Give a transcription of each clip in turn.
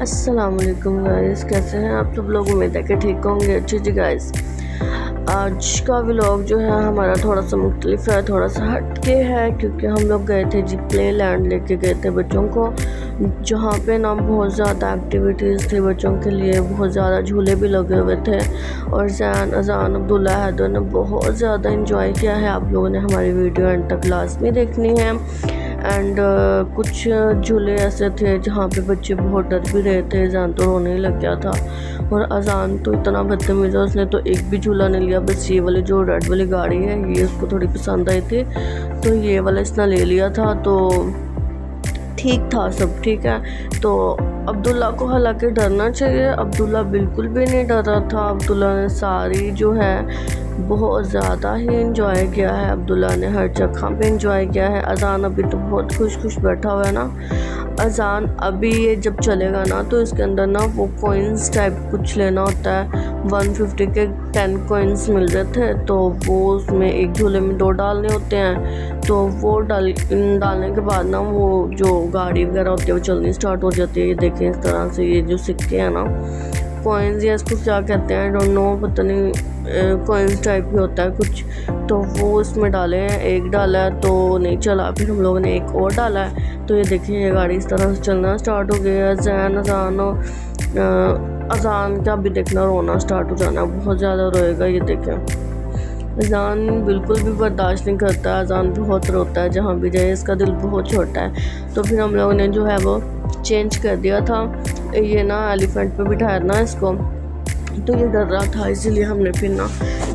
अस्सलाम वालेकुम गाइस, कैसे हैं आप सब लोग। उम्मीद है कि ठीक होंगे। अच्छी जी गाइस, आज का व्लॉग जो है हमारा थोड़ा सा मुख्तलिफ है, थोड़ा सा हट के है, क्योंकि हम लोग गए थे जी प्ले लैंड, लेके गए थे बच्चों को, जहाँ पे ना बहुत ज़्यादा एक्टिविटीज़ थी बच्चों के लिए, बहुत ज़्यादा झूले भी लगे हुए थे। और जैन, अजान, अब्दुल्ला, हैदर ने बहुत ज़्यादा इंजॉय किया है। आप लोगों ने हमारी वीडियो एंड तक लाजमी देखनी है। एंड कुछ झूले ऐसे थे जहाँ पे बच्चे बहुत डर भी रहे थे। अजान तो रोने ही लग गया था, और अजान तो इतना बदतमीज़ है, उसने तो एक भी झूला नहीं लिया। बस ये वाली जो रेड वाली गाड़ी है, ये उसको थोड़ी पसंद आई थी, तो ये वाला इसने ले लिया था। तो ठीक था, सब ठीक है। तो अब्दुल्ला को हालांकि डरना चाहिए, अब्दुल्ला बिल्कुल भी नहीं डर रहा था। अब्दुल्ला ने सारी जो है बहुत ज़्यादा ही इंजॉय किया है। अब्दुल्ला ने हर जगह पे इंजॉय किया है। अजान अभी तो बहुत खुश बैठा हुआ है ना। अजान अभी ये जब चलेगा ना, तो इसके अंदर ना वो कोइंस टाइप कुछ लेना होता है। 150 के 10 कोइंस मिल रहे थे, तो वो उसमें एक झूले में 2 डालने होते हैं। तो वो डालने के बाद ना वो जो गाड़ी वगैरह होती है वो चलनी स्टार्ट हो जाती है। ये देखें, इस तरह से ये जो सिक्के हैं ना, कॉइन्स या इसको क्या कहते हैं, डोंट नो, पता नहीं, कॉइन्स टाइप ही होता है कुछ। तो वो उसमें डाले हैं, एक डाला है तो नहीं चला, फिर हम लोगों ने एक और डाला है। तो ये देखिए, ये गाड़ी इस तरह से चलना स्टार्ट हो गई है। अजान का भी देखना रोना स्टार्ट हो जाना, बहुत ज़्यादा रोएगा। ये देखें, अजान बिल्कुल भी बर्दाश्त नहीं करता है, अजान बहुत रोता है जहाँ भी जाए, इसका दिल बहुत छोटा है। तो फिर हम लोगों ने जो है वो चेंज कर दिया था। ये ना एलिफेंट पे बिठाया ना इसको, तो ये डर रहा था, इसीलिए हमने फिर ना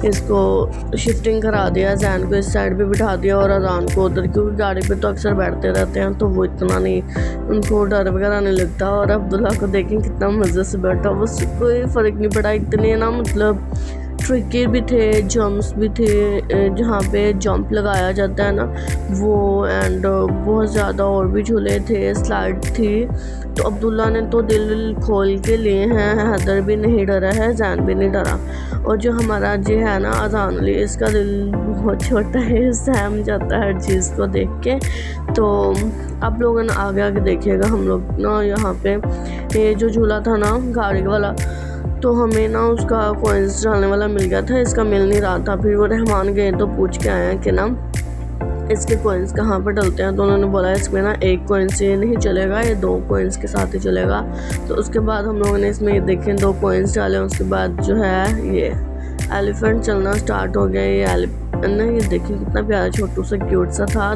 इसको शिफ्टिंग करा दिया। जैन को इस साइड पे बिठा दिया और अजान को उधर, क्योंकि गाड़ी पे तो अक्सर बैठते रहते हैं, तो वो इतना नहीं, उनको डर वगैरह नहीं लगता। और अब्दुल्ला को देखें कितना मज़े से बैठा, बस कोई फ़र्क नहीं पड़ा। इतने ना मतलब ट्रिकी भी थे, जंप्स भी थे, जहाँ पे जंप लगाया जाता है ना वो, एंड बहुत ज़्यादा और भी झूले थे, स्लाइड थी। तो अब्दुल्ला ने तो दिल खोल के लिए हैं, हैदर भी नहीं डरा है, जैन भी नहीं डरा। और जो हमारा जी है ना अजान अली, इसका दिल बहुत छोटा है, सहम जाता है हर चीज़ को देख के। तो आप लोगों ने आगे आगे देखिएगा। हम लोग ना यहाँ पे ये जो झूला था ना गाड़ी वाला, तो हमें ना उसका कॉइन्स डालने वाला मिल गया था, इसका मिल नहीं रहा था। फिर वो रहमान गए तो पूछ के आए हैं कि ना इसके कॉइन्स कहाँ पर डलते हैं, तो उन्होंने बोला इसमें ना 1 कॉइन से नहीं चलेगा, ये 2 कॉइन्स के साथ ही चलेगा। तो उसके बाद हम लोगों ने इसमें देखें 2 कॉइन्स डाले, उसके बाद जो है ये एलिफेंट चलना स्टार्ट हो गया। ये ये देखिए कितना प्यारा छोटू सा क्यूट सा था।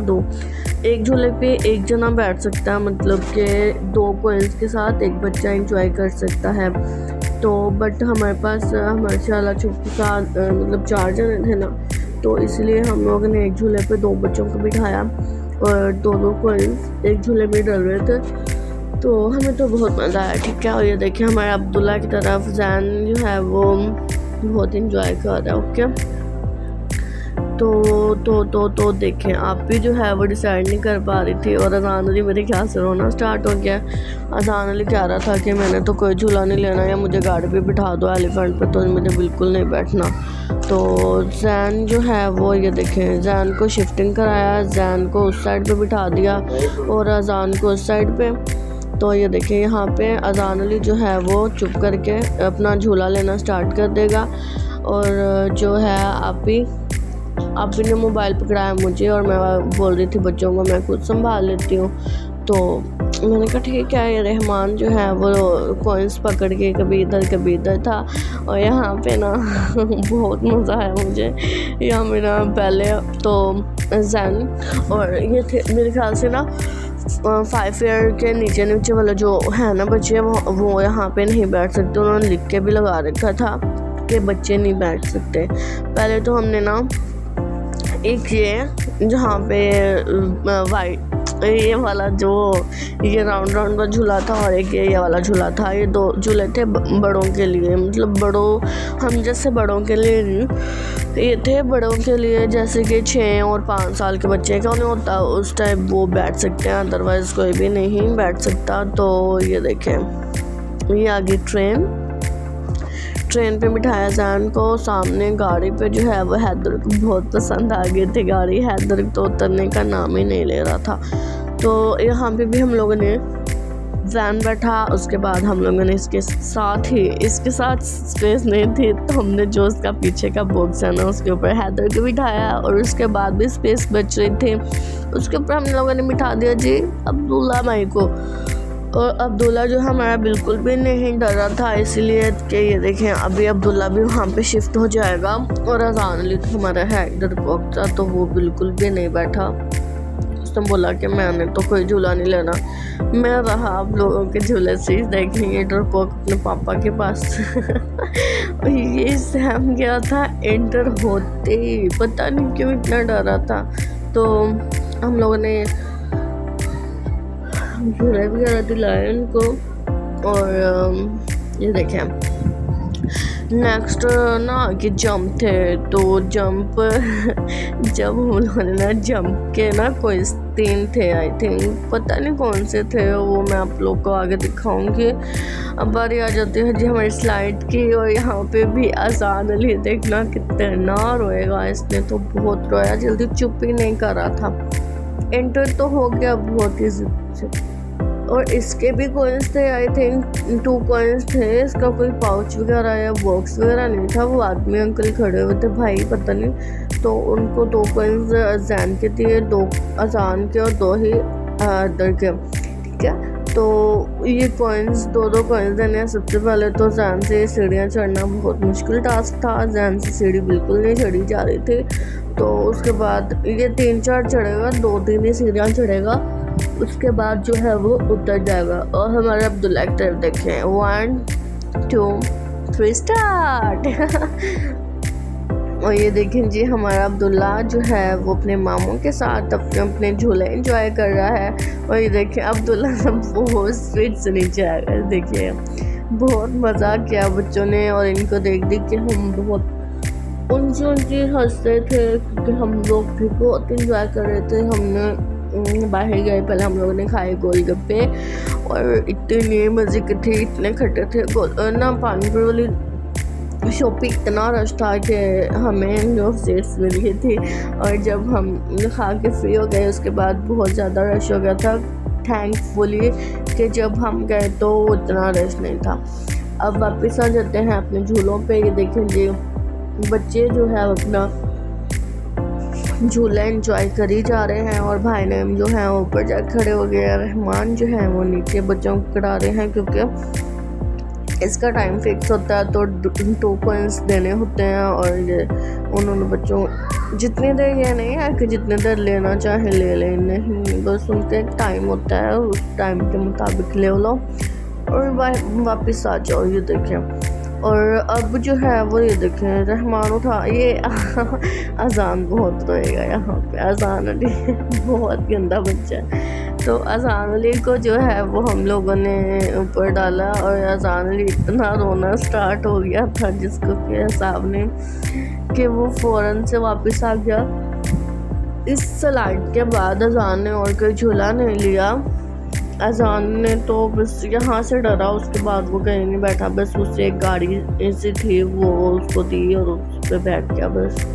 एक झूले पे एक जना बैठ सकता है, मतलब कि 2 कॉइन्स के साथ एक बच्चा एंजॉय कर सकता है। तो बट हमारे पास माशाल्लाह छोटू सा मतलब 4 जने थे ना, तो इसलिए हम लोगों ने एक झूले पे 2 बच्चों को बिठाया, और 2 कॉइन्स एक झूले में डल रहे थे। तो हमें तो बहुत मज़ा आया, ठीक है। और ये देखिए हमारे अब्दुल्ला की तरफ जैन जो है वो बहुत इंजॉय कर रहा है। ओके, तो देखें, आप भी जो है वो डिसाइड नहीं कर पा रही थी, और अजान अली मेरे ख्याल से रोना स्टार्ट हो गया। अजान अली कह रहा था कि मैंने तो कोई झूला नहीं लेना, या मुझे गाड़ी पे बिठा दो एलिफेंट पे, तो मुझे बिल्कुल नहीं बैठना। तो जैन जो है वो, ये देखें, जैन को शिफ्टिंग कराया, जैन को उस साइड पे बिठा दिया और अजान को उस साइड पे। तो ये देखें, यहाँ पे अजान अली जो है वो चुप करके अपना झूला लेना स्टार्ट कर देगा। और जो है आप भी ने मोबाइल पकड़ाया मुझे, और मैं बोल रही थी बच्चों को मैं खुद संभाल लेती हूँ। तो मैंने कहा ठीक है। ये रहमान जो है वो कॉइन्स पकड़ के कभी इधर कभी इधर था, और यहाँ पे ना बहुत मज़ा आया मुझे। यहाँ मेरा पहले तो जैन और ये थे मेरे ख्याल से ना 5 ईयर के नीचे वाला जो है ना बच्चे, वो यहाँ पे नहीं बैठ सकते। उन्होंने लिख के भी लगा रखा था कि बच्चे नहीं बैठ सकते। पहले तो हमने ना एक ये जहाँ पे वाइट ये वाला जो ये राउंड का झूला था, और एक ये वाला झूला था। ये 2 झूले थे बड़ों के लिए, मतलब बड़ों हम जैसे बड़ों के लिए नहीं, ये थे बड़ों के लिए, जैसे कि 6 और 5 साल के बच्चे का नहीं होता उस टाइप, वो बैठ सकते हैं, अदरवाइज़ कोई भी नहीं बैठ सकता। तो ये देखें, ये आ गई ट्रेन पे बिठाया जैन को। सामने गाड़ी पे जो है वो हैदर को बहुत पसंद आ गई थी गाड़ी, हैदर तो उतरने का नाम ही नहीं ले रहा था। तो यहाँ पे भी हम लोगों ने वैन बैठा। उसके बाद हम लोगों ने इसके साथ स्पेस नहीं थी तो हमने जो उसका पीछे का बॉक्स है ना उसके ऊपर हैदर को बिठाया, और उसके बाद भी स्पेस बच रही थी उसके ऊपर हम लोगों ने बिठा दिया जी अब्दुल्ला माई को। और अब्दुल्ला जो हमारा बिल्कुल भी नहीं डर रहा था, इसीलिए कि ये देखें अभी अब्दुल्ला भी वहाँ पे शिफ्ट हो जाएगा। और अजान अली तो हमारा हैदर पहुँचा तो वो बिल्कुल भी नहीं बैठा। उसने बोला कि मैंने तो कोई झूला नहीं लेना, मैं रहा आप लोगों के झूले से ही देखेंगे। डरपोक अपने पापा के पास ये सहम गया था एंटर होते ही, पता नहीं क्यों इतना डरा था। तो हम लोगों ने झूले वगैरह दिलाए उनको। और ये देखें नेक्स्ट ना कि जंप थे, तो जंप जब हम लोगों ने ना जंप के ना कोई 3 थे आई थिंक, पता नहीं कौन से थे वो, मैं आप लोग को आगे दिखाऊंगी। अब बारी आ जाती है जी हमारी स्लाइड की, और यहाँ पे भी अजान अली देखना कितना रोएगा, इसने तो बहुत रोया, जल्दी चुप ही नहीं कर रहा था। एंटर तो हो गया बहुत ही जिद। और इसके भी कॉइन्स थे आई थिंक 2 कॉइन्स थे, इसका कोई पाउच वगैरह या बॉक्स वगैरह नहीं था। वो आदमी अंकल खड़े हुए थे भाई पता नहीं, तो उनको 2 कॉइन्स जैन के दिए, 2 अजान के और 2 ही अदर के, ठीक है। तो ये कॉइन्स 2 कॉइन्स देने हैं। सबसे पहले तो जैन से सीढ़ियाँ चढ़ना बहुत मुश्किल टास्क था, जैन से सीढ़ी बिल्कुल नहीं चढ़ी जा रही थी। तो उसके बाद ये 3-4 चढ़ेगा, 2-3 ही सीढ़ियाँ चढ़ेगा, उसके बाद जो है वो उतर जाएगा। और हमारे अब्दुल्ला की तरफ देखें, 1 2 3 स्टार्ट। और ये देखें जी हमारा अब्दुल्ला जो है वो अपने मामों के साथ अपने झूले एंजॉय कर रहा है। और ये देखें अब्दुल्ला बहुत स्पीड से नीचे आ गया, देखिए बहुत मज़ा किया बच्चों ने। और इनको देख के हम बहुत ऊंची हंसते थे क्योंकि हम लोग भी बहुत इंजॉय कर रहे थे। हमने बाहर गए, पहले हम लोगों ने खाए गोलगप्पे और इतने मज़े के थे, इतने खट्टे थे। ना पानीपुरी वाली शॉप पे इतना रश था कि हमें जो सीट्स मिल गई थी, और जब हम खा के फ्री हो गए उसके बाद बहुत ज़्यादा रश हो गया था। थैंकफुली कि जब हम गए तो इतना रश नहीं था। अब वापस आ जाते हैं अपने झूलों पे। ये देखें जी बच्चे जो है अपना झूला एंजॉय कर ही जा रहे हैं, और भाई ने जो है ऊपर जा खड़े हो गए, रहमान जो है वो नीचे बच्चों को करा रहे हैं क्योंकि इसका टाइम फिक्स होता है तो 2 कॉइन्स देने होते हैं। और उन्होंने बच्चों जितनी देर, ये नहीं है कि जितने देर लेना चाहे ले लें, नहीं, बस उनका एक टाइम होता है, उस टाइम के मुताबिक ले लो और वापस आ जाओ। ये देखें और अब जो है वो ये देखें रहमान उठा, ये अजान बहुत रोएगा यहाँ पे, अजान अली बहुत गंदा बच्चा है। तो अजान अली को जो है वो हम लोगों ने ऊपर डाला और अजान अली इतना रोना स्टार्ट हो गया था जिसको के सामने कि वो फ़ौरन से वापस आ गया। इस स्लाइड के बाद अजान ने और कोई झूला नहीं लिया। अजान ने तो बस यहाँ से डरा, उसके बाद वो कहीं नहीं बैठा, बस उससे एक गाड़ी ऐसी थी वो उसको दी और उस पर बैठ गया बस।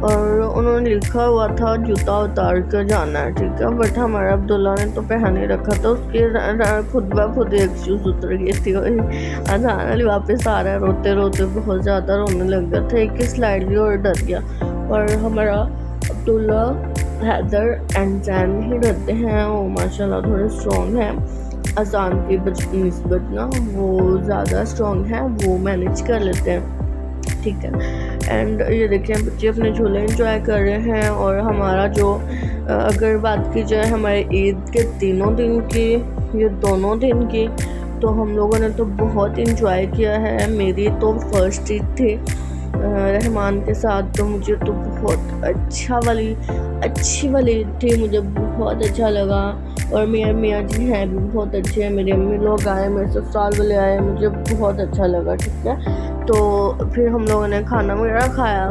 और उन्होंने लिखा हुआ था जूता उतार कर जाना है, ठीक है। बट हमारा अब्दुल्ला ने तो पहन ही रखा था, उसके खुद ब खुद एक शूज़ उतर गई थी। अजान अली वापस आ रहा है रोते रोते, बहुत ज़्यादा रोने लग गया था, एक स्लाइड भी और डर गया। और हमारा अब्दुल्ला, हैदर एंड जैन ही रहते हैं, वो माशाल्लाह थोड़े स्ट्रॉन्ग हैं। अजान की निस्बत ना वो ज़्यादा स्ट्रॉन्ग है, वो मैनेज कर लेते हैं, ठीक है। एंड ये देखिए बच्चे अपने झूले एंजॉय कर रहे हैं। और हमारा जो अगर बात की जाए हमारे ईद के 3 दिन की, ये 2 दिन की, तो हम लोगों ने तो बहुत इंजॉय किया है। मेरी तो फर्स्ट ईद थी रहमान के साथ, तो मुझे तो बहुत अच्छी वाली थी, मुझे बहुत अच्छा लगा। और मेरे मियाँ जी हैं भी बहुत अच्छे हैं, मेरे अम्मी लोग आए, मेरे ससुराल वाले आए, मुझे बहुत अच्छा लगा, ठीक है। तो फिर हम लोगों ने खाना वगैरह खाया,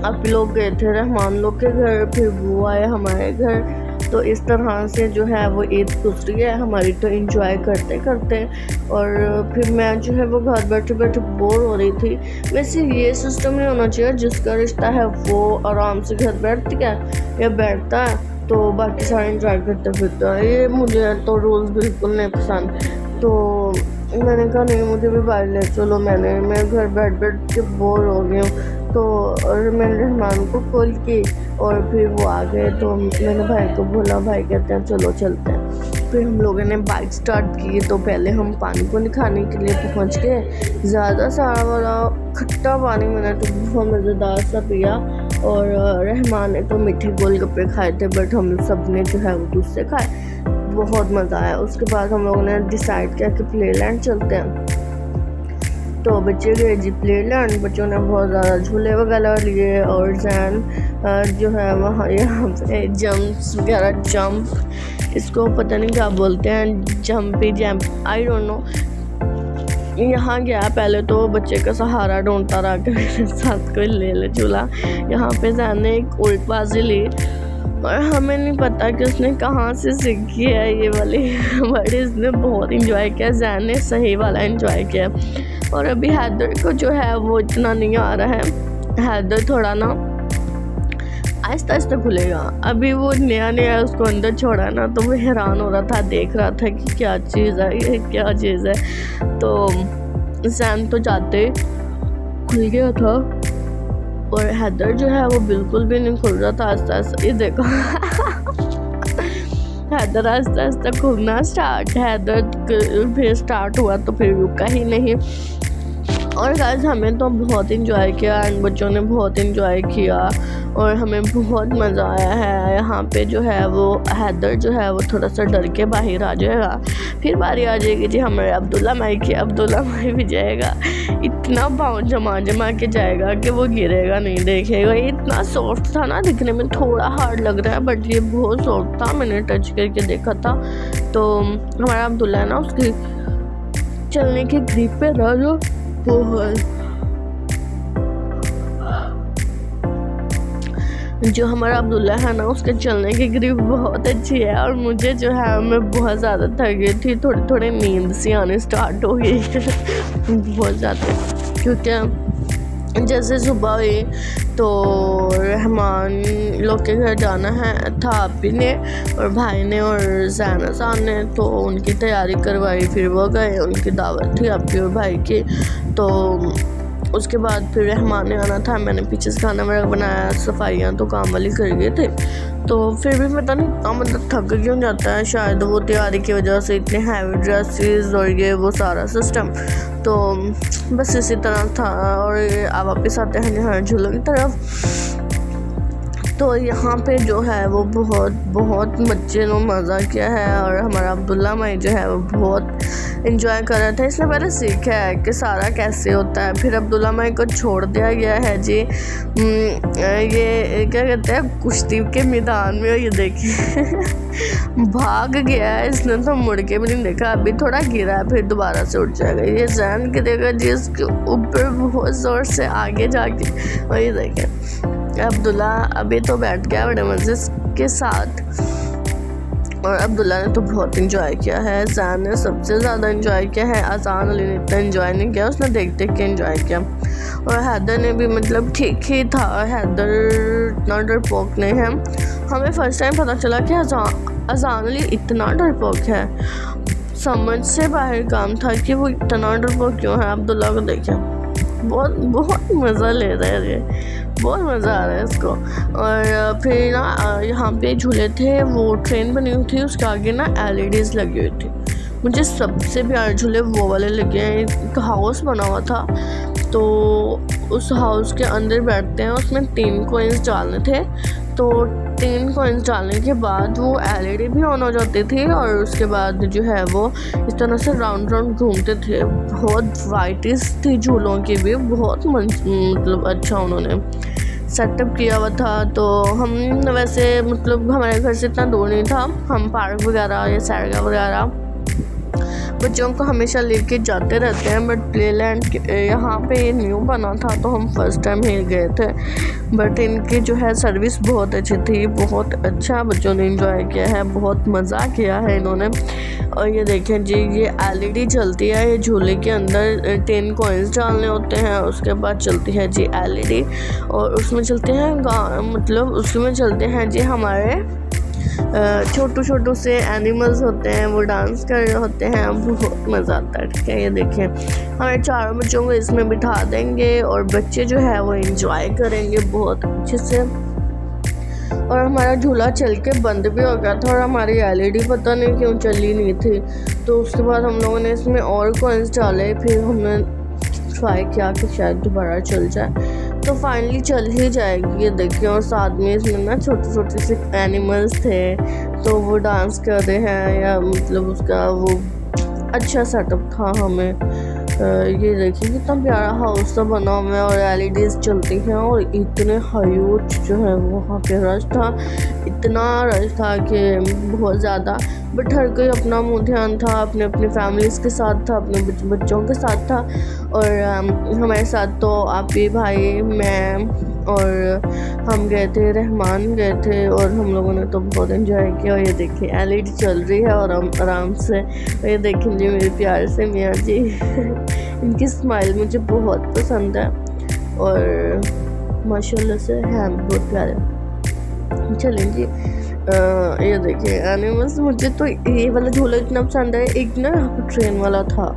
अब लोग गए थे रहमान लोग के घर, फिर वो आए हमारे घर। तो इस तरह से जो है वो ईद गुजरी है हमारी, तो एंजॉय करते करते। और फिर मैं जो है वो घर बैठे बैठे बोर हो रही थी। वैसे ये सिस्टम नहीं होना चाहिए, जिसका रिश्ता है वो आराम से घर बैठती है या बैठता है, तो बाकी सारे इंजॉय करते फिरते हैं। ये मुझे तो रूल्स बिल्कुल नहीं पसंद, तो मैंने कहा नहीं मुझे भी बाहर ले चलो। मैं घर बैठ के बोर हो गई हूँ, तो और मैंने रहमान को कॉल की और फिर वो आ गए। तो मैंने भाई को बोला, भाई कहते हैं चलो चलते हैं। फिर हम लोगों ने बाइक स्टार्ट की। तो पहले हम पानी को खाने के लिए पहुँच गए। ज़्यादा सारा वाला खट्टा पानी मैंने तो बहुत मज़ेदार सा पिया, और रहमान ने तो मीठे गोलगप्पे खाए थे, बट हम सब ने जो है वो दूसरे खाए। बहुत मज़ा आया। उसके बाद हम लोगों ने डिसाइड किया कि प्लेलैंड चलते हैं। तो बच्चे गए जी प्लेलैंड। बच्चों ने बहुत ज़्यादा झूले वगैरह लिए, और जैन जो है वहाँ यहाँ पे जंप्स वगैरह, जंप इसको पता नहीं क्या बोलते हैं, जंप आई डोंट नो। यहाँ गया पहले तो बच्चे का सहारा ढूंढता रहा कि मेरे साथ कोई ले ले झूला। यहाँ पे जैन ने एक उल्टबाजी ली, और हमें नहीं पता कि उसने कहाँ से सीखी है ये वाली बट इसने बहुत इंजॉय किया। जैन ने सही वाला इंजॉय किया। और अभी हैदर को जो है वो इतना नहीं आ रहा है। हैदर थोड़ा ना आहिस्ता आहिस्ता खुलेगा। अभी वो नया उसको अंदर छोड़ा ना, तो वो हैरान हो रहा था, देख रहा था कि क्या चीज़ है, ये क्या चीज़ है। तो जैन तो जाते खुल गया था, और हैदर जो है वो बिल्कुल भी नहीं खुल रहा था। आस्ता आस्ता ये देखो हैदर आस्ता आस्ता खुलना स्टार्ट। हैदर फिर स्टार्ट हुआ तो फिर रुका ही नहीं। और गाइस हमें तो बहुत इंजॉय किया, एंड बच्चों ने बहुत इंजॉय किया, और हमें बहुत मज़ा आया है। यहाँ पे जो है वो हैदर जो है वो थोड़ा सा डर के बाहर आ जाएगा। फिर बारी आ जाएगी जी हमारे अब्दुल्ला माई की। अब्दुल्ला माई भी जाएगा, इतना पाँव जमा के जाएगा कि वो गिरेगा नहीं, देखेगा। ये इतना सॉफ्ट था ना, दिखने में थोड़ा हार्ड लग रहा है, बट ये बहुत सॉफ्ट था। मैंने टच करके देखा था। तो हमारा अब्दुल्ला है ना, उसकी चलने की ग्रिप पे रहा जो हमारा अब्दुल्ला है ना, उसके चलने की ग्रिप बहुत अच्छी है। और मुझे जो है मैं बहुत ज़्यादा थक गई थी, थोड़ी नींद सी आने स्टार्ट हो गई बहुत ज़्यादा, क्योंकि जैसे सुबह हुई तो रहमान लोग के घर जाना था अभी ने और भाई ने और जैना साहब ने, तो उनकी तैयारी करवाई। फिर वो गए, उनकी दावत थी अभी और भाई की। तो उसके बाद फिर रहमान ने आना था। मैंने पीछे से खाना वगैरह बनाया, सफाइयाँ तो काम वाली कर गए थे। तो फिर भी पता नहीं मतलब थक क्यों जाता है, शायद वो तैयारी की वजह से, इतने हैवी ड्रेसेस और ये वो सारा सिस्टम। तो बस इसी तरह था। और अब वापस आते हैं यहाँ झूलों की तरफ। तो यहाँ पे जो है वो बहुत बच्चे ने मज़ा किया है, और हमारा अब्दुल्ला माई जो है वो बहुत इंजॉय कर रहा था। इसने पहले सीखा है कि सारा कैसे होता है। फिर अब्दुल्ला माई को छोड़ दिया गया है जी ये क्या कहते हैं, कुश्ती के मैदान में। ये देखिए भाग गया है इसने, तो मुड़ के भी नहीं देखा। अभी थोड़ा गिरा है, फिर दोबारा से उठ जाएगा। ये जैन के देगा जी इसके ऊपर बहुत ज़ोर से आगे जाके। और ये देखें अब्दुल्ला अभी तो बैठ गया बड़े मज़े के साथ। और अब्दुल्ला ने तो बहुत इंजॉय किया है। जैन ने सबसे ज़्यादा इंजॉय किया है। आसान अली ने इतना इंजॉय नहीं किया, उसने देख के इंजॉय किया। और हैदर ने भी मतलब ठीक ही था। हैदर इतना डरपोक नहीं है। हमें फर्स्ट टाइम पता चला कि आसान अली इतना डरपोक है। समझ से बाहर काम था कि वो इतना डरपोक क्यों है। अब्दुल्ला को देखें, बहुत मज़ा ले रहा है, ये बहुत मज़ा आ रहा है इसको। और फिर ना यहाँ पे झूले थे, वो ट्रेन बनी हुई थी, उसके आगे ना LEDs लगी हुई थी। मुझे सबसे प्यारे झूले वो वाले लगे हैं। एक हाउस बना हुआ था, तो उस हाउस के अंदर बैठते हैं, उसमें 3 कॉइन्स डालने थे। तो 3 कॉइन्स डालने के बाद वो LED भी ऑन हो जाती थी, और उसके बाद जो है वो इस तरह से राउंड घूमते थे। बहुत वराइटीज़ थी झूलों की भी, बहुत मतलब अच्छा उन्होंने सेटअप किया हुआ था। तो हम वैसे मतलब हमारे घर से इतना दूर नहीं था, हम पार्क वगैरह या सैरगा वगैरह बच्चों को हमेशा लेके जाते रहते हैं। बट प्लेलैंड यहाँ पे ये न्यू बना था, तो हम फर्स्ट टाइम ही गए थे। बट इनकी जो है सर्विस बहुत अच्छी थी, बहुत अच्छा बच्चों ने एंजॉय किया है, बहुत मज़ा किया है इन्होंने। और ये देखें जी, ये LED चलती है, ये झूले के अंदर 10 कॉइन्स डालने होते हैं। उसके बाद चलती है जी LED, और उसमें चलते हैं मतलब उसमें चलते हैं जी हमारे छोटू छोटू से एनिमल्स होते हैं, वो डांस कर रहे होते हैं, बहुत मज़ा आता है। ठीक है, ये देखें हमें चारों बच्चों को इसमें बिठा देंगे और बच्चे जो है वो एंजॉय करेंगे बहुत अच्छे से। और हमारा झूला चल के बंद भी हो गया था और हमारी एलईडी पता नहीं क्यों चली नहीं थी। तो उसके बाद हम लोगों ने इसमें और कॉइन्स डाले, फिर हमने ट्राई किया कि शायद दोबारा चल जाए, तो फाइनली चल ही जाएगी। ये देखिए, और साथ में इसमें ना छोटे छोटे से एनिमल्स थे, तो वो डांस कर रहे हैं, या मतलब उसका वो अच्छा सेटअप था। हमें ये देखिए कितना प्यारा हाउस सा बना हुआ है और एलईडीज चलती हैं, और इतने ह्यूज जो है वहाँ पे रश था, इतना रश था कि बहुत ज़्यादा। बट हर कोई अपना मुँह ध्यान था, अपने अपने फैमिलीज़ के साथ था, अपने बच्चों के साथ था। और हमारे साथ तो आप ही भाई, मैं और हम गए थे, रहमान गए थे, और हम लोगों ने तो बहुत एंजॉय किया। और ये देखिए एलईडी चल रही है और हम आराम से, और ये देखें जी मेरे प्यार से मियाँ जी इनकी स्माइल मुझे बहुत पसंद है और माशाल्लाह से हैं बहुत प्यारे। चलें जी, ये देखिए एनिमल्स। मुझे तो ये वाला झूला इतना पसंद है। एक ना यहाँ पर ट्रेन वाला था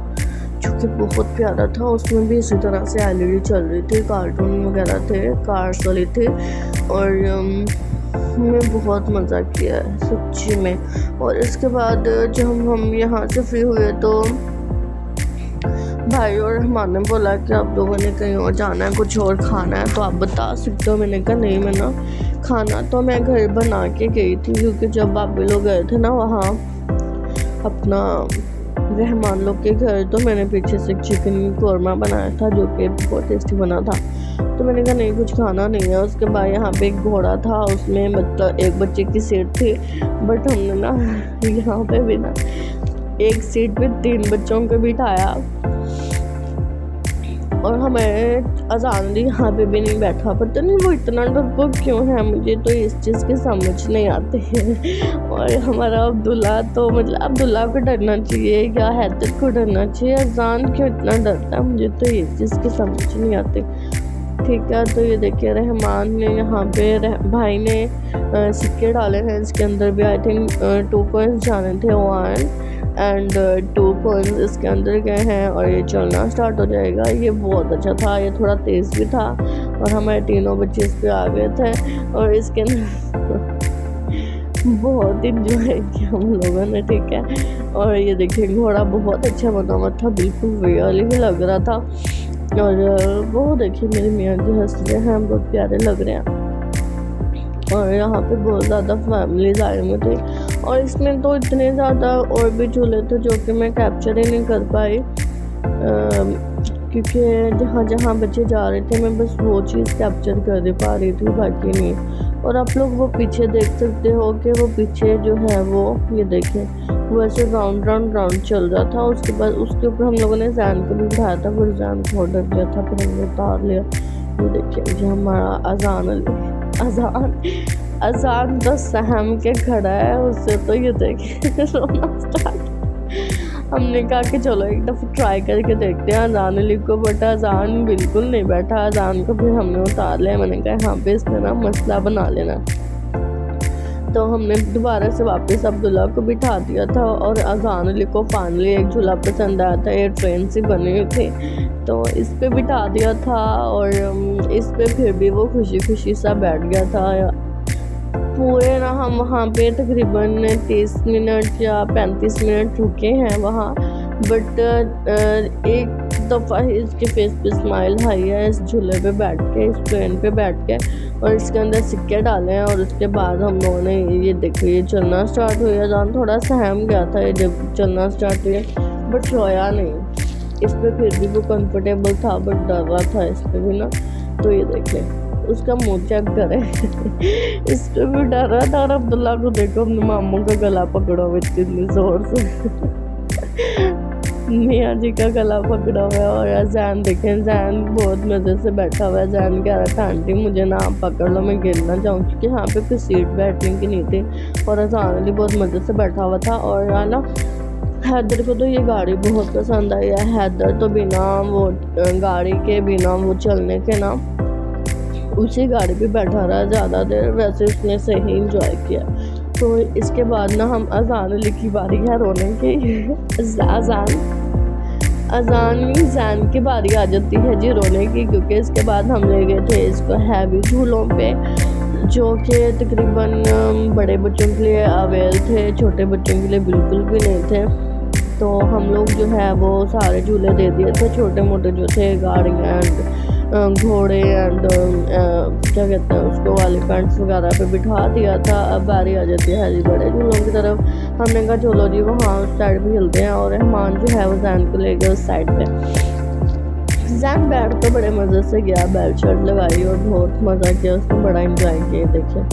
जो कि बहुत प्यारा था, उसमें भी इसी तरह से एलईडी चल रही थी, कार्टून वगैरह थे, कार्स वाली थे, और हमने बहुत मज़ा किया है सच्ची में। और इसके बाद जब हम यहाँ से फ्री हुए तो भाई और रहमान ने बोला कि आप लोगों ने कहीं और जाना है, कुछ और खाना है तो आप बता सकते हो। मैंने कहा नहीं, मैं ना खाना तो मैं घर बना के गई थी, क्योंकि जब भाभी लोग गए थे ना वहाँ अपना रहमान लोग के घर, तो मैंने पीछे से चिकन कौरमा बनाया था जो कि बहुत टेस्टी बना था। तो मैंने कहा नहीं, कुछ खाना नहीं है। उसके बाद यहाँ पे एक घोड़ा था, उसमें मतलब एक बच्चे की सीट थी, बट हमने ना यहाँ पे भी ना एक सीट पे 3 बच्चों को बिठाया, और हमें अजान दी यहाँ पे भी नहीं बैठा। पता नहीं वो इतना डरपोक क्यों है, मुझे तो इस चीज़ की समझ नहीं आती है। और हमारा अब्दुल्ला तो मतलब अब्दुल्ला को डरना चाहिए या हैदर को डरना चाहिए, अजान क्यों इतना डरता है, मुझे तो इस चीज़ की समझ नहीं आती। ठीक है, तो ये देखिए रहमान ने यहाँ पे भाई ने सिक्के डाले हैं इसके अंदर भी। आई थिंक 2 कॉइन्स जाने थे 1 एंड 2 कॉइन्स इसके अंदर गए हैं, और ये चलना स्टार्ट हो जाएगा। ये बहुत अच्छा था, ये थोड़ा तेज़ भी था, और हमारे तीनों बच्चे इस पर आ गए थे, और इसके बहुत इंजॉय किया हम लोगों ने। ठीक है, और ये देखिए घोड़ा बहुत अच्छा बना हुआ था, बिल्कुल रियल ही लग रहा था। और वो देखिए मेरे मियाँ जी हंस रहे हैं, बहुत प्यारे लग रहे हैं। और यहाँ पे बहुत ज़्यादा फैमिलीज आए हुए थे, और इसमें तो इतने ज़्यादा और भी झूले थे जो कि मैं कैप्चर ही नहीं कर पाई, क्योंकि जहाँ जहाँ बच्चे जा रहे थे मैं बस वो चीज़ कैप्चर कर पा रही थी, बाकी नहीं। और आप लोग वो पीछे देख सकते हो कि वो पीछे जो है वो ये देखें वो ऐसे राउंड राउंड राउंड चल रहा था। उसके बाद उसके ऊपर हम लोगों ने जैन को भी उठाया था, फिर जैन बहुत डर गया था, फिर हमने उतार लिया। ये देखिए जो हमारा अजान तो सहम के खड़ा है, उससे तो ये देखिए रोना स्टार्ट। हमने कहा कि चलो एक दफ़ा ट्राई करके देखते हैं अजान अली को, बट अजान बिल्कुल नहीं बैठा। अजान को फिर हमने उतार लिया। मैंने कहा यहाँ पे इसमें ना मसला बना लेना, तो हमने दोबारा से वापस अब्दुल्ला को बिठा दिया था। और अजान अली को फाइनली एक झूला पसंद आया था, ये ट्रेन से बनी हुई थी, तो इस पे बिठा दिया था, और इस पे फिर भी वो खुशी खुशी सा बैठ गया था। पूरे ना हम वहाँ पे तकरीबन 30 मिनट या 35 मिनट रुके हैं वहाँ, बट एक दफ़ा ही इसके फेस पे स्माइल आई है इस झूले पे बैठ के, इस ट्रेन पे बैठ के, और इसके अंदर सिक्के डाले हैं। और उसके बाद हम लोगों ने ये देखो ये चलना स्टार्ट हुआ। जान थोड़ा सहम गया था ये जब चलना स्टार्ट हुआ, बट रोया नहीं। इस पर फिर भी वो कंफर्टेबल था, बट डर रहा था इस पर भी ना। तो ये देखें उसका मुँह चेक करे इस पर भी डर रहा था। और अब्दुल्ला को देखो अपने मामू का गला पकड़ा हुआ इतनी ज़ोर से मियाँ जी का गला पकड़ा हुआ है। और जैन देखें, जैन बहुत मज़े से बैठा हुआ है। जैन कह रहा था आंटी मुझे ना आप पकड़ लो, मैं गिर ना जाऊँ, क्योंकि यहाँ पे कोई सीट बैठने की नहीं थी। और अजान अली बहुत मज़े से बैठा हुआ था। और ना हैदर को तो ये गाड़ी बहुत पसंद आई है। हैदर तो बिना वो गाड़ी के, बिना वो चलने के ना उसी गाड़ी पे बैठा रहा ज़्यादा देर। वैसे उसने सही इंजॉय किया। तो इसके बाद ना हम अजान अली की बारी है रोने की। अजान जैन की बारी आ जाती है जी रोने की, क्योंकि इसके बाद हम ले गए थे इसको हैवी झूलों पे, जो कि तकरीबन बड़े बच्चों के लिए अवेल थे, छोटे बच्चों के लिए बिल्कुल भी नहीं थे। तो हम लोग जो है वो सारे झूले दे दिए थे, छोटे मोटे जो थे, गाड़ियाँ एंड घोड़े एंड क्या कहते हैं उसको, एलिफेंट्स वगैरह पे बिठा दिया था। अब बारी आ जाती है जी बड़े झूलों की तरफ। हमने कहा चलो जी वहाँ उस साइड पे खेलते हैं, और रहमान जो है वो जैन को ले गया उस साइड पे। जैन बैठ तो बड़े मज़े से गया, बेल्ट शर्ट लगाई और बहुत मज़ा किया, उसने बड़ा इंजॉय किया। देखिए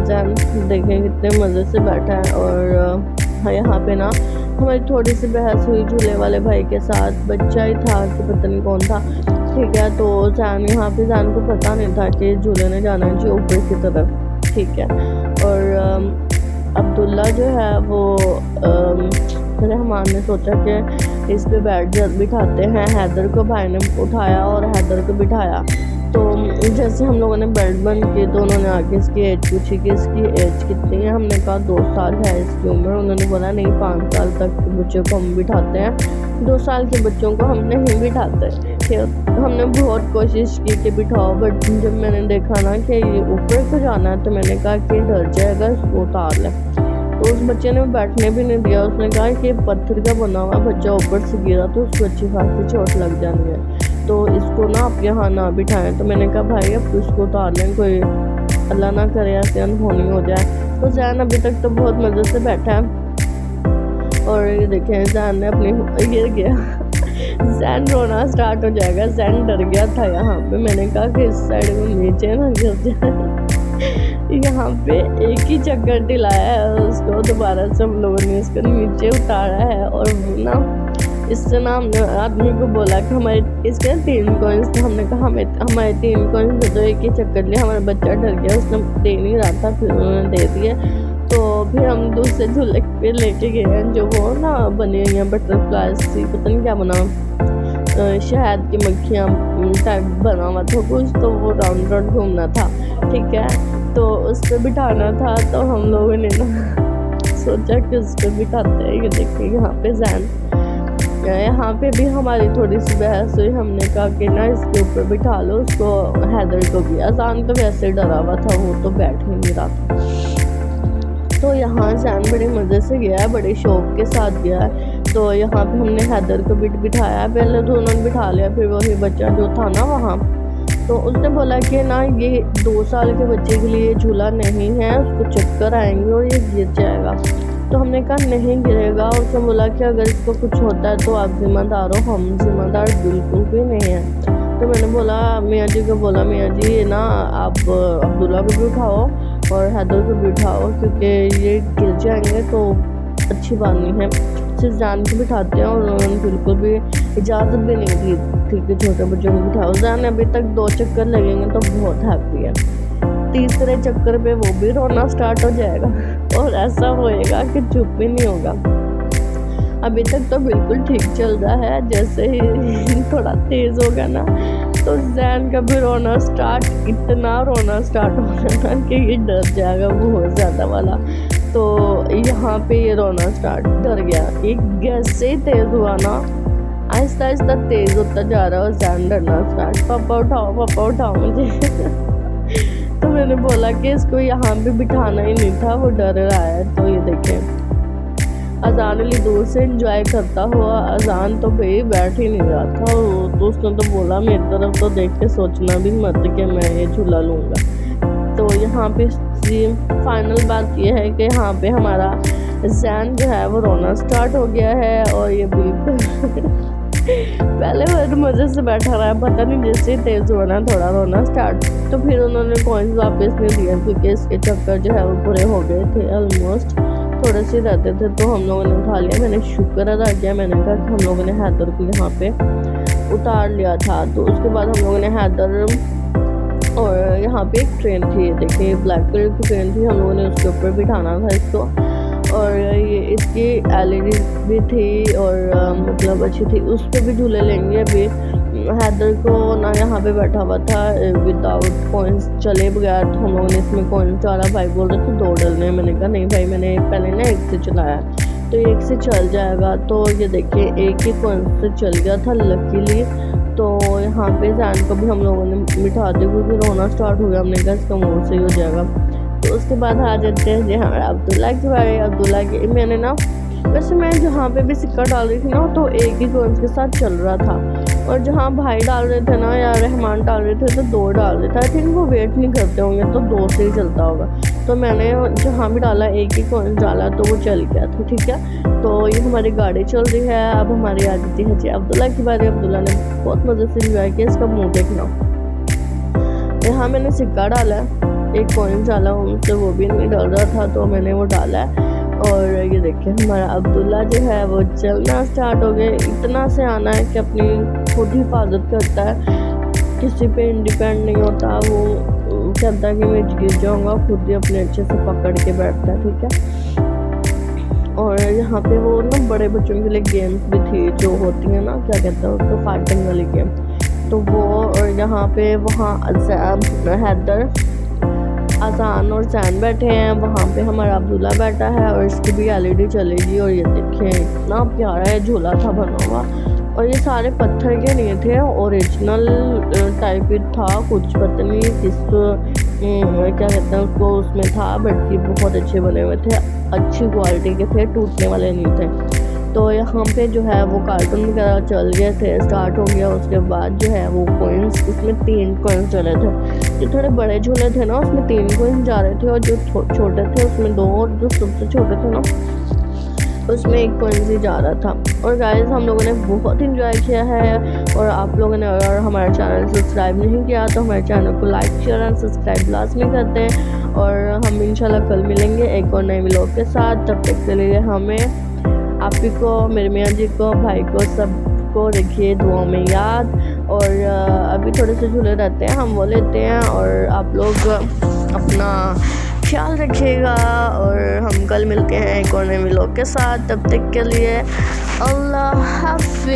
जैन देखें कितने मज़े से बैठा है। और यहाँ पे ना हमारी थोड़ी सी बहस हुई झूले वाले भाई के साथ, बच्चा ही था कि पता नहीं कौन था, ठीक है। तो जैन यहाँ पे जैन को पता नहीं था कि झूले ने जाना है जी ऊपर की तरफ, ठीक है। और अब्दुल्ला जो है वो रहमान ने सोचा कि इस पे बैठ बिठाते हैं। हैदर को भाई ने उठाया और हैदर को बिठाया। तो जैसे हम लोगों ने बेल्ट बंद की तो उन्होंने आके इसकी एज पूछी कि इसकी एज कितनी है। हमने कहा 2 साल है इसकी उम्र। उन्होंने बोला नहीं 5 साल तक के बच्चों को हम बिठाते हैं, 2 साल के बच्चों को हम नहीं बिठाते। हमने बहुत कोशिश की कि बिठाओ, बट जब मैंने देखा ना कि ये ऊपर को जाना है तो मैंने कहा कि डर जाएगा, इसको उतार लें। तो उस बच्चे ने बैठने भी नहीं दिया। उसने कहा कि पत्थर का बना हुआ बच्चा ऊपर से गिरा तो उसको अच्छी खासी चोट लग जानी है, तो इसको ना आप यहाँ ना बिठाएं। तो मैंने कहा भाई अब इसको उतार लें, कोई अल्लाह ना करे ऐसे अनहोनी हो जाए। तो जैन अभी तक तो बहुत मज़े से बैठा है। और ये देखें जैन ने अपनी गिर गया। जैन रोना स्टार्ट हो जाएगा। जैन डर गया था यहाँ पे। मैंने कहा कि इस साइड में नीचे ना गिर जाए। यहाँ पे एक ही चक्कर दिलाया है उसको, दोबारा से हम लोगों ने इसको नीचे उतारा है। और ना इससे ना हमने आदमी को बोला कि हमारे इसके 3 कॉइन्स थे। हमने कहा हमारे 3 कॉइन्स दे दो, एक ही चक्कर लिए। हमारा बच्चा डर गया, उसने दे नहीं रहा था, फिर उन्होंने दे दिए। तो फिर हम दूसरे झूले पे लेके गए हैं, जो वो ना बनी हुई हैं बटरफ्लाई सी, पता नहीं क्या बना, शहद की मक्खियाँ टाइप बना हुआ था कुछ, तो वो राउंड राउंड घूमना था, ठीक है। तो उस पर बिठाना था, तो हम लोगों ने ना सोचा कि उस पर बिठाते हैं। ये देखिए यहाँ पे जैन, यहाँ पे भी हमारी थोड़ी सी बहस हुई। हमने कहा कि ना इसके ऊपर बिठा लो उसको, हैदर को भी। अजान तो वैसे डरा हुआ था, वो तो बैठ ही नहीं रहा था। तो यहाँ जैन बड़े मज़े से गया है, बड़े शौक के साथ गया है। तो यहाँ पे हमने हैदर को बिठाया, पहले तो उन्होंने बिठा लिया, फिर वही बच्चा जो था ना वहाँ, तो उसने बोला कि ना ये 2 साल के बच्चे के लिए झूला नहीं है, उसको चक्कर आएंगे और ये गिर जाएगा। तो हमने कहा नहीं गिरेगा। उसने बोला कि अगर इसको कुछ होता है तो आप जिम्मेदार हो, हम जिम्मेदार बिल्कुल भी नहीं है। तो मैंने बोला मियाँ जी को, बोला मियाँ जी ये ना आप अब्दुल्ला को भी उठाओ और हैदर को भी उठाओ, क्योंकि ये गिर जाएंगे तो अच्छी बात नहीं है। सिर्फ जान को बिठाते हैं, और उन्होंने बिल्कुल भी इजाज़त भी नहीं दी थी कि छोटे बच्चों को बिठाओ। जान अभी तक 2 चक्कर लगेंगे तो बहुत हैप्पी है। तीसरे चक्कर पे वो भी रोना स्टार्ट हो जाएगा और ऐसा होएगा कि चुप ही नहीं होगा। अभी तक तो बिल्कुल ठीक चल रहा है, जैसे ही थोड़ा तेज़ होगा ना तो जैन का भी रोना स्टार्ट, इतना रोना स्टार्ट हो जाना कि ये डर जाएगा बहुत ज़्यादा वाला। तो यहाँ पे ये रोना स्टार्ट, डर गया। एक गैस से ही तेज़ हुआ ना, आहिस्ता आहिस्ता तेज़ होता जा रहा और जैन डरना स्टार्ट, पापा उठाओ मुझे। तो मैंने बोला कि इसको यहाँ पे बिठाना ही नहीं था, वो डर रहा है। तो ये देखें अजान अली दूर से एंजॉय करता हुआ, अजान तो भाई बैठ ही नहीं रहा था। और तो उसने तो बोला मेरी तरफ तो देख के सोचना भी मत कि मैं ये झूला लूँगा। तो यहाँ पे फाइनल बात ये है कि यहाँ पे हमारा जैन जो है वो रोना स्टार्ट हो गया है। और ये बिल्कुल पहले वो मज़े से बैठा रहा है, पता नहीं जैसे ही तेज़ हुआ ना थोड़ा रोना स्टार्ट, तो फिर उन्होंने कॉइन्स वापस नहीं दिया, क्योंकि इसके चक्कर जो है वो पूरे हो गए थे ऑलमोस्ट, थोड़े से रहते थे। तो हम लोगों ने उठा लिया। मैंने शुक्र अदा किया, मैंने कहा कि हम लोगों ने हैदर को यहाँ पे उतार लिया था। तो उसके बाद हम लोगों ने हैदर, और यहाँ पे एक ट्रेन थी, देखिए ब्लैक कलर की ट्रेन थी, हम लोगों ने उसके ऊपर बिठाना था इसको। और ये इसकी LED भी थी और मतलब अच्छी थी, उस पर भी झूले लेंगे अभी। हैदर को ना यहाँ पे बैठा हुआ था विदाउट कॉइन्स चले बगैर, तो हम लोगों ने इसमें कॉइन्स डाला। भाई बोल रहे थे 2 डलने, मैंने कहा नहीं भाई, मैंने पहले ना 1 से चलाया तो 1 से चल जाएगा। तो ये देखिए 1 ही कॉइन से चल गया था लकीली। तो यहाँ पे जैन को भी हम लोगों ने मिठाते हुए रोना स्टार्ट हो गया, हमने कहा इसका मूड सही हो जाएगा। तो उसके बाद आ जाते हैं जी हमारा अब्दुल्ला के बारे। अब्दुल्ला के मैंने ना वैसे मैं जहाँ पे भी सिक्का डाल रही थी ना तो 1 ही कॉइन्स के साथ चल रहा था, और जहाँ भाई डाल रहे थे ना या रहमान डाल रहे थे तो 2 डाल रहे थे। आई थिंक वो वेट नहीं करते होंगे तो 2 से ही चलता होगा। तो मैंने जहाँ भी डाला 1 ही कॉइन डाला तो वो चल गया था, ठीक है। तो ये हमारी गाड़ी चल रही है। अब हमारी आ जाती है जी अब्दुल्ला की बारी। अब्दुल्ला ने बहुत मज़े से इंजॉय किया, इसका मुँह देखना। यहाँ मैंने सिक्का डाला है, 1 कॉइन डाला, उनसे वो भी नहीं डल रहा था तो मैंने वो डाला है। और ये देखिए हमारा अब्दुल्ला जो है वो चलना स्टार्ट हो गए। इतना से आना है कि अपनी खुद हिफाजत करता है, किसी पे इंडिपेंड नहीं होता। वो कहता है कि मैं गिर जाऊँगा, खुद ही अपने अच्छे से पकड़ के बैठता है, ठीक है। और यहाँ पे वो ना बड़े बच्चों के लिए गेम्स भी थी जो होती है ना, क्या कहते हैं उसको, फाइटिंग वाली गेम। तो वो और यहाँ पे वहाँ हैदर, अजान और जैन बैठे हैं, वहाँ पे हमारा अब्दुल्ला बैठा है और इसकी भी LED चलेगी। और ये देखें इतना प्यारा है झूला था बना हुआ, और ये सारे पत्थर के नहीं थे, ओरिजिनल टाइप ही था, कुछ पता नहीं किस क्या कहते हैं उसको उसमें था, बट ये बहुत अच्छे बने हुए थे, अच्छी क्वालिटी के थे, टूटने वाले नहीं थे। तो यहाँ पे जो है वो कार्टून वगैरह चल गए थे, स्टार्ट हो गया। उसके बाद जो है वो कॉइन्स, उसमें 3 कॉइन्स चले थे। जो थोड़े बड़े झूले थे ना उसमें 3 कॉइन्स जा रहे थे, और जो छोटे थे उसमें 2, और जो सबसे छोटे थे ना उसमें 1 कॉइन्स ही जा रहा था। और गाइस हम लोगों ने बहुत इंजॉय किया है। और आप लोगों ने अगर हमारा चैनल सब्सक्राइब नहीं किया तो हमारे चैनल को लाइक शेयर एंड सब्सक्राइब लाजमी करते हैं। और हम इंशाल्लाह कल मिलेंगे एक और नए व्लॉग के साथ। तब तक के लिए हमें, आप ही को, मेरे मियाँ जी को, भाई को, सबको रखिए दुआ में याद। और अभी थोड़े से झूले रहते हैं, हम वो लेते हैं। और आप लोग अपना ख्याल रखिएगा, और हम कल मिलते हैं एक और नए व्लॉग के साथ। तब तक के लिए अल्लाह हाफिज़।